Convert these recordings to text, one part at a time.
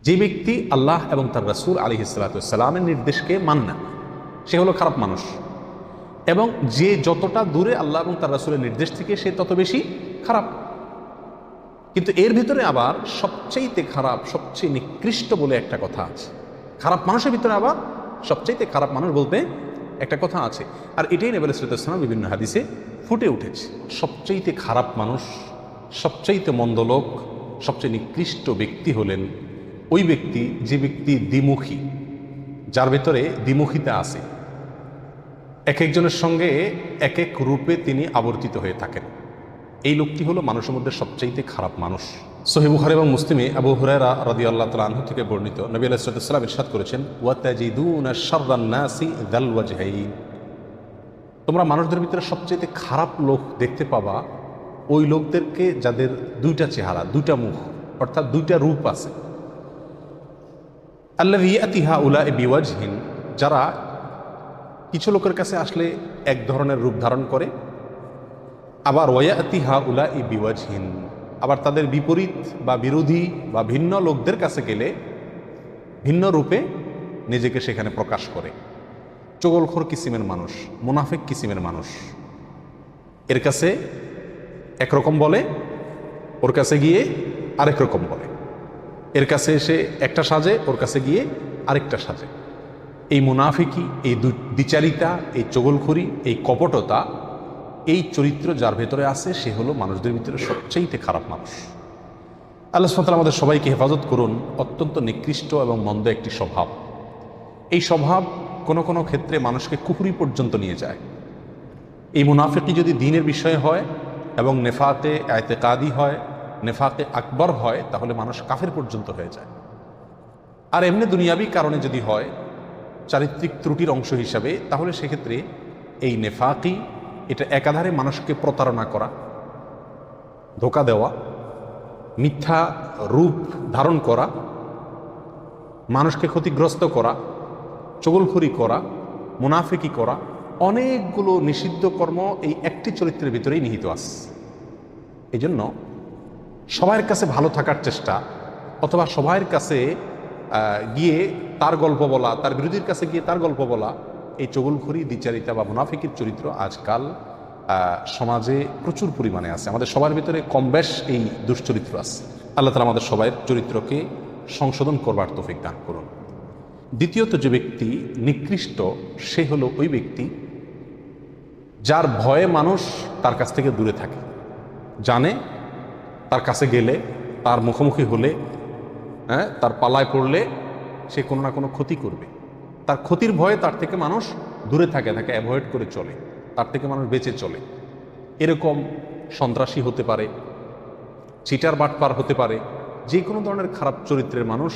যে ব্যক্তি আল্লাহ এবং তার রাসূল আলাইহিস সালাতু ওয়াস সালামের নির্দেশকে মানে না, সে হলো খারাপ মানুষ। এবং যে যতটা দূরে আল্লাহ এবং তার রাসূলের নির্দেশ থেকে, সে তত বেশি খারাপ। কিন্তু এর ভিতরে আবার সবচাইতে খারাপ, সবচেয়ে নিকৃষ্ট বলে একটা কথা আছে। খারাপ মানুষের ভিতরে আবার সবচাইতে খারাপ মানুষ বলতে একটা কথা আছে, আর এটাই নবী সাল্লাল্লাহু আলাইহি ওয়াসাল্লাম বিভিন্ন হাদিসে ফুটে উঠেছে। সবচাইতে খারাপ মানুষ, সবচাইতে মন্দ লোক, সবচেয়ে নিকৃষ্ট ব্যক্তি হলেন ওই ব্যক্তি যে ব্যক্তি দ্বিমুখী, যার ভেতরে দ্বিমুখিতা আছে। এক একজনের সঙ্গে এক এক রূপে তিনি আবর্তিত হয়ে থাকেন। এই লোকটি হলো মানুষের মধ্যে সবচাইতে খারাপ মানুষ। সহিহ বুখারী এবং মুসলিমে আবু হুরায়রা রাদিয়াল্লাহু তাআলা আনহু থেকে বর্ণিত, নবী আলাইহিস সালাতু ওয়াস সালাম ইরশাদ করেছেন, ওয়া তাজিদুনা শাররান নাসি যাল ওয়াজহাইন। তোমরা মানুষদের ভিতরে সবচাইতে খারাপ লোক দেখতে পাবা ওই লোকদেরকে যাদের দুইটা চেহারা, দুইটা মুখ, অর্থাৎ দুইটা রূপ আছে। আল্লাযী ইয়াতি হাউলাই বিওয়াজহিন, যারা কিছু লোকের কাছে আসলে এক ধরনের রূপ ধারণ করে, আবার ওয়ায়াতি হাউলাই বিওয়াজহিন, আবার তাদের বিপরীত বা বিরোধী বা ভিন্ন লোকদের কাছে গেলে ভিন্ন রূপে নিজেকে সেখানে প্রকাশ করে। চগলখোর কিসিমের মানুষ, মুনাফিক কিসিমের মানুষ, এর কাছে একরকম বলে, ওর কাছে গিয়ে আরেক রকম বলে। এর কাছে এসে একটা সাজে, ওর কাছে গিয়ে আরেকটা সাজে। এই মুনাফিকি, এই দ্বিচারিতা, এই চগলখড়ি, এই কপটতা, এই চরিত্র যার ভেতরে আছে, সে হলো মানুষদের ভিতরে সবচেয়ে খারাপ মানুষ। আল্লাহ সুবহানাহু ওয়া তাআলা আমাদের সবাইকে হেফাজত করুন। অত্যন্ত নিকৃষ্ট এবং মন্দ একটি স্বভাব। এই স্বভাব কোনো কোনো ক্ষেত্রে মানুষকে কুফরি পর্যন্ত নিয়ে যায়। এই মুনাফিকি যদি দ্বীনের বিষয়ে হয় এবং নেফাতে ইতিকাদি হয়, নেফাতে আকবর হয়, তাহলে মানুষ কাফের পর্যন্ত হয়ে যায়। আর এমনি দুনিয়াবি কারণে যদি হয়, চারিত্রিক ত্রুটির অংশ হিসাবে, তাহলে সেক্ষেত্রে এই নেফাকি, এটা একাধারে মানুষকে প্রতারণা করা, ধোঁকা দেওয়া, মিথ্যা রূপ ধারণ করা, মানুষকে ক্ষতিগ্রস্ত করা, চগলখড়ি করা, মুনাফিকি করা, অনেকগুলো নিষিদ্ধ কর্ম এই একটি চরিত্রের ভিতরেই নিহিত আছে। এই জন্য সবার কাছে ভালো থাকার চেষ্টা, অথবা সবার কাছে গিয়ে তার গল্প বলা, তার বিরোধীর কাছে গিয়ে তার গল্প বলা, এই চগলখড়ি, দ্বিচারিতা বা মুনাফিকির চরিত্র আজকাল সমাজে প্রচুর পরিমাণে আছে। আমাদের সবার ভিতরে কম বেশ এই দুশ্চরিত্র আছে। আল্লাহ তাআলা আমাদের সবার চরিত্রকে সংশোধন করবার তৌফিক দান করুন। দ্বিতীয়ত যে ব্যক্তি নিকৃষ্ট, সে হলো ওই ব্যক্তি যার ভয়ে মানুষ তার কাছ থেকে দূরে থাকে। জানে তার কাছে গেলে, তার মুখোমুখি হলে, তার পালায় পড়লে সে কোনো না কোনো ক্ষতি করবে। তার ক্ষতির ভয়ে তার থেকে মানুষ দূরে থাকে, তাকে অ্যাভয়েড করে চলে, তার থেকে মানুষ বেঁচে চলে। এরকম সন্ত্রাসী হতে পারে, চিটার বাটপার হতে পারে, যে কোনো ধরনের খারাপ চরিত্রের মানুষ,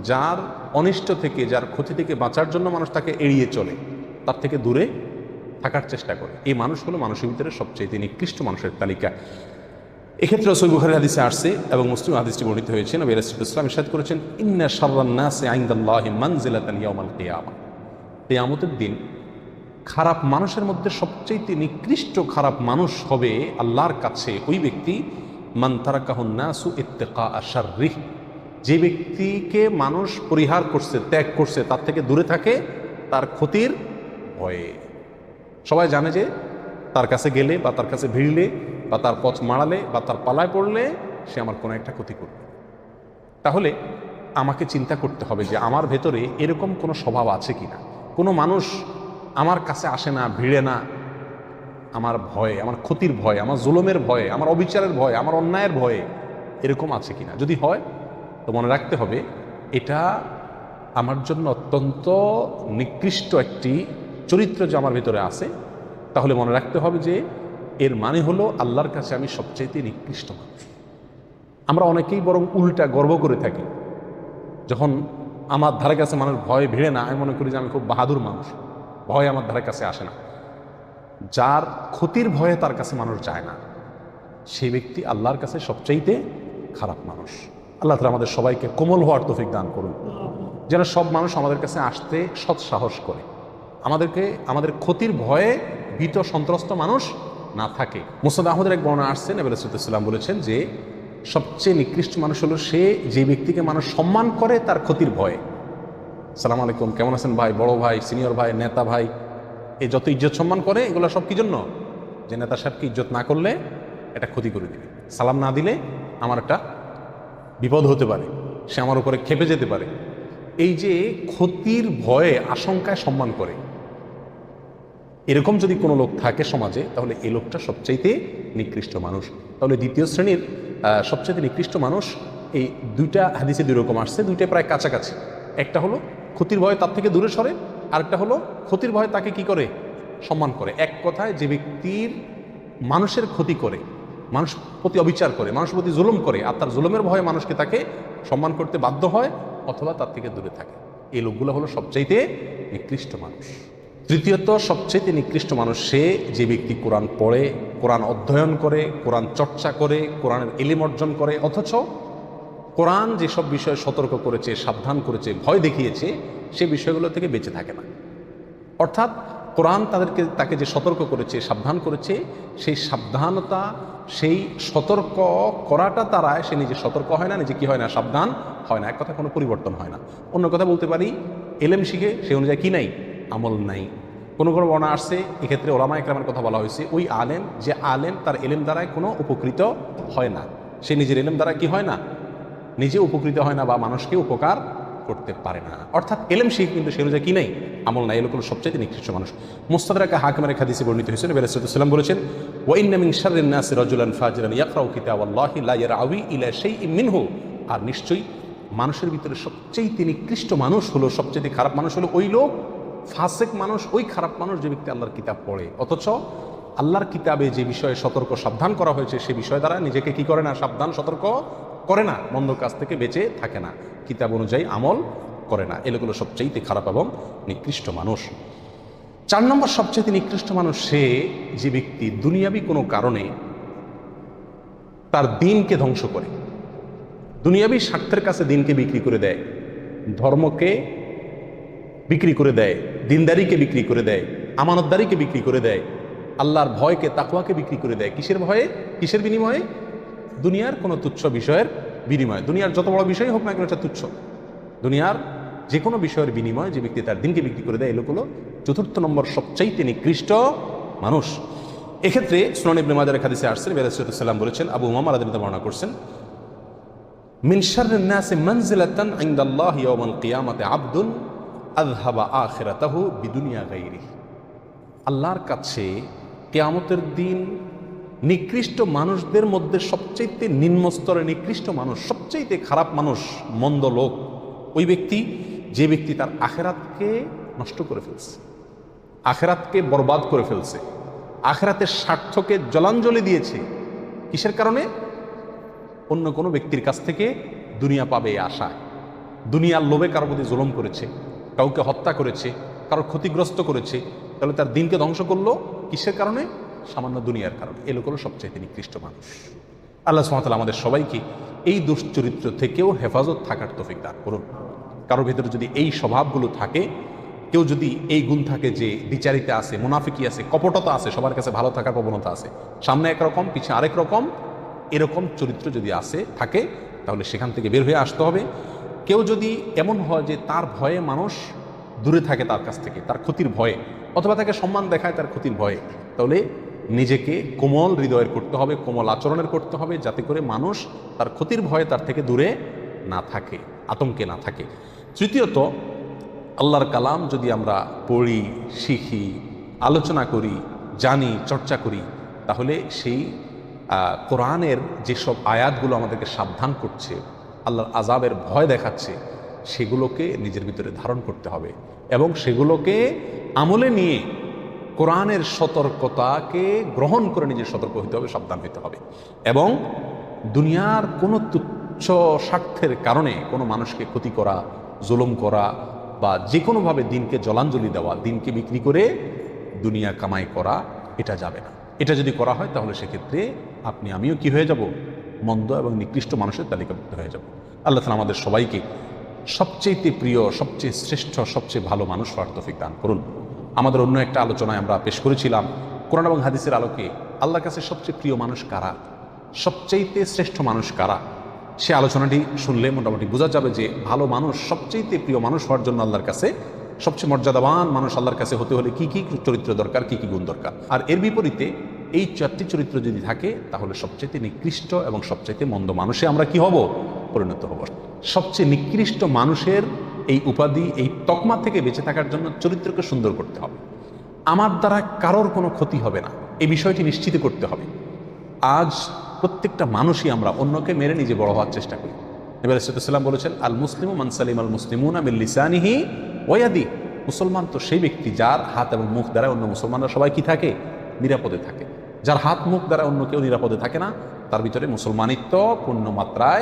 যার অনিষ্ট থেকে, যার ক্ষতি থেকে বাঁচার জন্য মানুষ তাকে এড়িয়ে চলে, তার থেকে দূরে থাকার চেষ্টা করে। এই মানুষ হলো মানুষের ভিতরে সবচেয়ে নিকৃষ্ট মানুষের তালিকা। এক্ষেত্রে সহিহ বুখারী হাদিসে আসছে এবং মুসলিম হাদিসটি বর্ণিত হয়েছে। নবী রাসূলুল্লাহ সাল্লাল্লাহু আলাইহি ওয়াসাল্লাম ইরশাদ করেছেন, ইন্না শাররান নাসি ইনদাল্লাহি মানজিলাতান ইয়াউমাল কিয়ামা। কিয়ামতের দিন খারাপ মানুষের মধ্যে সবচেয়ে নিকৃষ্ট খারাপ মানুষ হবে আল্লাহর কাছে ওই ব্যক্তি, মান তারাকাহুন নাসু ইত্তিকা শাররিহ, যে ব্যক্তিকে মানুষ পরিহার করছে, ত্যাগ করছে, তার থেকে দূরে থাকে তার ক্ষতির ভয়ে। সবাই জানে যে তার কাছে গেলে বা তার কাছে ভিড়লে বা তার পথ মাড়ালে বা তার পালায় পড়লে সে আমার কোনো একটা ক্ষতি করবে। তাহলে আমাকে চিন্তা করতে হবে যে আমার ভেতরে এরকম কোনো স্বভাব আছে কিনা। কোনো মানুষ আমার কাছে আসে না, ভিড়ে না, আমার ভয়ে, আমার ক্ষতির ভয়ে, আমার জুলুমের ভয়ে, আমার অবিচারের ভয়ে, আমার অন্যায়ের ভয়ে, এরকম আছে কিনা। যদি হয় তো মনে রাখতে হবে এটা আমার জন্য অত্যন্ত নিকৃষ্ট একটি চরিত্র যে আমার ভিতরে আছে। তাহলে মনে রাখতে হবে যে এর মানে হলো আল্লাহর কাছে আমি সবচেয়ে নিকৃষ্ট মানুষ। আমরা অনেকেই বরং উল্টা গর্ব করে থাকি, যখন আমার ধারে কাছে মানুষ ভয় ভিড়ে না, আমি মনে করি যে আমি খুব বাহাদুর মানুষ, ভয় আমার ধারে কাছে আসে না। যার ক্ষতির ভয়ে তার কাছে মানুষ যায় না, সেই ব্যক্তি আল্লাহর কাছে সবচাইতে খারাপ মানুষ। আল্লাহ তাআলা আমাদের সবাইকে কোমল হওয়ার তৌফিক দান করুন, যেন সব মানুষ আমাদের কাছে আসতে সৎ সাহস করে, আমাদেরকে আমাদের ক্ষতির ভয়ে ভীত সন্ত্রস্ত মানুষ না থাকে। মুসনাদ আহমদের এক বর্ণনা আসছে, নবী রাসূলুল্লাহ সাল্লাল্লাহু আলাইহি ওয়াসাল্লাম বলেছেন যে সবচেয়ে নিকৃষ্ট মানুষ হলো সে যে ব্যক্তিকে মানুষ সম্মান করে তার ক্ষতির ভয়ে। সালাম আলাইকুম, কেমন আছেন ভাই, বড় ভাই, সিনিয়র ভাই, নেতা ভাই, এই যত ইজ্জত সম্মান করে এগুলো সব কি জন্য? যে নেতা সাহেবকে ইজ্জত না করলে এটা ক্ষতি করে দিবে, সালাম না দিলে আমার একটা বিপদ হতে পারে, সে আমার উপরে খেপে যেতে পারে, এই যে ক্ষতির ভয়ে আশঙ্কায় সম্মান করে, এরকম যদি কোনো লোক থাকে সমাজে তাহলে এই লোকটা সবচাইতে নিকৃষ্ট মানুষ। তাহলে দ্বিতীয় শ্রেণীর সবচাইতে নিকৃষ্ট মানুষ, এই দুইটা হাদিসে দুই রকম আসছে, দুইটা প্রায় কাছাকাছি। একটা হলো ক্ষতির ভয়ে তার থেকে দূরে সরে, আরেকটা হলো ক্ষতির ভয়ে তাকে কি করে? সম্মান করে। এক কথায় যে ব্যক্তির মানুষের ক্ষতি করে, মানুষ প্রতি অবিচার করে, মানুষের প্রতি জুলুম করে, আর তার জুলুমের ভয়ে মানুষকে তাকে সম্মান করতে বাধ্য হয় অথবা তার থেকে দূরে থাকে, এই লোকগুলো হলো সবচাইতে নিকৃষ্ট মানুষ। তৃতীয়ত সবচেয়ে নিকৃষ্ট মানুষ সে যে ব্যক্তি কোরআন পড়ে, কোরআন অধ্যয়ন করে, কোরআন চর্চা করে, কোরআনের ইলম অর্জন করে, অথচ কোরআন যেসব বিষয়ে সতর্ক করেছে, সাবধান করেছে, ভয় দেখিয়েছে, সে বিষয়গুলো থেকে বেঁচে থাকে না। অর্থাৎ কোরআন তাকে যে সতর্ক করেছে, সাবধান করেছে, সেই সাবধানতা, সেই সতর্ক করাটা দ্বারায় সে নিজে সতর্ক হয় না, নিজে কি হয় না? সাবধান হয় না। এক কথা কোনো পরিবর্তন হয় না। অন্য কথা বলতে পারি, এলেম শিখে সে অনুযায়ী কি নাই? আমল নাই। কোনো কোনো বর্ণনা আসছে, এক্ষেত্রে ওলামা ইকরামের কথা বলা হয়েছে, ওই আলেম, যে আলেম তার এলেম দ্বারায় কোনো উপকৃত হয় না, সে নিজের এলেম দ্বারা কি হয় না? নিজে উপকৃত হয় না বা মানুষকে উপকার করতে পারে না। অর্থাৎ এলেম শিখ কিন্তু সে অনুযায়ী কি নেই? আমল নাই। এগুলো সবচেয়ে নিকৃষ্ট মানুষ। মুস্তাদরাক হাকিমের এক হাদিসে বর্ণিত হয়েছে, নবী রাসূলুল্লাহ সাল্লাল্লাহু আলাইহি ওয়াসাল্লাম বলেছেন, ওয়া ইন্না মিন শাররিন নাসি রাজুলান ফাজিরান ইয়াকরাউ কিতাবাল্লাহি লা ইয়ারআউই ইলা শাইইন মিনহু। আর নিশ্চয়ই মানুষের ভিতরে সবচেয়ে নিকৃষ্ট মানুষ হলো, সবচেয়ে খারাপ মানুষ হলো ওই লোক, ফাসেক মানুষ, ওই খারাপ মানুষ যে ব্যক্তি আল্লাহর কিতাব পড়ে, অথচ আল্লাহর কিতাবে যে বিষয়ে সতর্ক সাবধান করা হয়েছে সে বিষয় দ্বারা নিজেকে কি করে না? সাবধান সতর্ক করে না, মন্দ কাজ থেকে বেঁচে থাকে না, কিতাব অনুযায়ী আমল করে না। এগুলো সবচেয়ে খারাপ এবং নিকৃষ্ট মানুষ। 4 নম্বর সবচেয়ে নিকৃষ্ট মানুষ সে যে ব্যক্তি দুনিয়াবি কোনো কারণে তার দিনকে ধ্বংস করে, দুনিয়াবি স্বার্থের কাছে দিনকে বিক্রি করে দেয়, ধর্মকে বিক্রি করে দেয়, দিনদারিকে বিক্রি করে দেয়, আমানতদারিকে বিক্রি করে দেয়, আল্লাহর ভয়কে, তাকওয়াকে বিক্রি করে দেয়। কিসের ভয়ে? কিসের বিনিময়ে? দুনিয়ার কোনো তুচ্ছ বিষয়ের বিনিময়ে। দুনিয়ার যত বড় বিষয় হোক না কেন এটা তুচ্ছ। দুনিয়ার যে কোনো বিষয়ের বিনিময়ে যে ব্যক্তি তার দিনকে বিক্রি করে দেয়, এই লোকগুলো 4 নম্বর সবচাইতে নিকৃষ্ট মানুষ। এক্ষেত্রে সুনান ইবনে মাজাহ হাদিসে আসছে, নবী রাসূলুল্লাহ সাল্লাল্লাহু আলাইহি ওয়াসাল্লাম বলেছেন, আবু উমামা রাদিয়াল্লাহু আনহু বর্ণনা করছেন, মিন শাররিন নাসি মানজিলাতান ইনদাল্লাহি ইয়াওমাল কিয়ামাতি আবদুন আযহাবা আখিরাতাহু বিদুনিয়া গায়রিহি। আল্লাহর কাছে কিয়ামতের দিন নিকৃষ্ট মানুষদের মধ্যে সবচাইতে নিম্ন স্তরে নিকৃষ্ট মানুষ, সবচাইতে খারাপ মানুষ, মন্দ লোক ওই ব্যক্তি যে ব্যক্তি তার আখেরাতকে নষ্ট করে ফেলছে, আখেরাতকে বরবাদ করে ফেলছে, আখেরাতের স্বার্থকে জলাঞ্জলি দিয়েছে। কিসের কারণে? অন্য কোনো ব্যক্তির কাছ থেকে দুনিয়া পাবে এই আশায়, দুনিয়ার লোভে কারোর প্রতি জুলুম করেছে, কাউকে হত্যা করেছে, কারোর ক্ষতিগ্রস্ত করেছে, তাহলে তার দিনকে ধ্বংস করলো। কিসের কারণে? সামান্য দুনিয়ার কারণে। এ লোক হলো সবচাইতে নিকৃষ্ট মানুষ। আল্লাহ সুবহানাহু ওয়া তাআলা আমাদের সবাইকে এই দুশ্চরিত্র থেকেও হেফাজত থাকার তৌফিক দান করুন। কারোর ভিতরে যদি এই স্বভাবগুলো থাকে, কেউ যদি এই গুণ থাকে যে দ্বিচারিতা আছে, মুনাফিকি আছে, কপটতা আছে, সবার কাছে ভালো থাকার প্রবণতা আছে, সামনে একরকম পিছে আরেক রকম, এরকম চরিত্র যদি থাকে তাহলে সেখান থেকে বের হয়ে আসতে হবে। কেউ যদি এমন হয় যে তার ভয়ে মানুষ দূরে থাকে তার কাছ থেকে, তার ক্ষতির ভয়ে, অথবা তাকে সম্মান দেখায় তার ক্ষতির ভয়ে, তাহলে নিজেকে কোমল হৃদয়ের করতে হবে, কোমল আচরণের করতে হবে, যাতে করে মানুষ তার ক্ষতির ভয়ে তার থেকে দূরে না থাকে, আতঙ্কে না থাকে। তৃতীয়ত, আল্লাহর কালাম যদি আমরা পড়ি, শিখি, আলোচনা করি, জানি, চর্চা করি, তাহলে সেই কোরআনের যেসব আয়াতগুলো আমাদেরকে সাবধান করছে, আল্লাহর আযাবের ভয় দেখাচ্ছে, সেগুলোকে নিজের ভিতরে ধারণ করতে হবে এবং সেগুলোকে আমলে নিয়ে কোরআনের সতর্কতাকে গ্রহণ করে নিজের সতর্ক হতে হবে, সাবধান হতে হবে। এবং দুনিয়ার কোনো তুচ্ছ স্বার্থের কারণে কোনো মানুষকে ক্ষতি করা, জুলুম করা বা যে কোনোভাবে দিনকে জলাঞ্জলি দেওয়া, দিনকে বিক্রি করে দুনিয়া কামাই করা, এটা যাবে না। এটা যদি করা হয় তাহলে সেক্ষেত্রে আপনি আমিও কি হয়ে যাব? মন্দ এবং নিকৃষ্ট মানুষের তালিকাভুক্ত হয়ে যাব। আল্লাহ তাআলা আমাদের সবাইকে সবচেয়ে প্রিয়, সবচেয়ে শ্রেষ্ঠ, সবচেয়ে ভালো মানুষ হওয়ার তৌফিক দান করুন। আমাদের অন্য একটা আলোচনায় আমরা পেশ করেছিলাম কোরআন এবং হাদিসের আলোকে আল্লাহর কাছে সবচেয়ে প্রিয় মানুষ কারা। সবচাইতে শ্রেষ্ঠ মানুষ কারা, সে আলোচনাটি শুনলে মোটামুটি বোঝা যাবে যে ভালো মানুষ, সবচাইতে প্রিয় মানুষ হওয়ার জন্য আল্লাহর কাছে সবচেয়ে মর্যাদাবান মানুষ আল্লাহর কাছে হতে হলে কি কি চরিত্র দরকার, কি কি গুণ দরকার। আর এর বিপরীতে এই 4টি চরিত্র যদি থাকে তাহলে সবচাইতে নিকৃষ্ট এবং সবচাইতে মন্দ মানুষে আমরা কি হব, পরিণত হব। সবচেয়ে নিকৃষ্ট মানুষের এই উপাধি, এই তকমা থেকে বেঁচে থাকার জন্য চরিত্রকে সুন্দর করতে হবে। আমার দ্বারা কারোর কোনো ক্ষতি হবে না, এই বিষয়টি নিশ্চিত করতে হবে। আজ প্রত্যেকটা মানুষই আমরা অন্যকে মেরে নিজে বড় হওয়ার চেষ্টা করি। নবী আলাইহিস সালাম বলেছেন, আল মুসলিমু মান সালিম আল মুসলিমুনা মিন লিসানিহি ওয়া ইয়াদি। মুসলমান তো সেই ব্যক্তি যার হাত এবং মুখ দ্বারা অন্য মুসলমানরা সবাই কি থাকে, নিরাপদে থাকে। যার হাত মুখ দ্বারা অন্য কেউ নিরাপদে থাকে না, তার ভিতরে মুসলমানিত্ব পূর্ণ মাত্রায়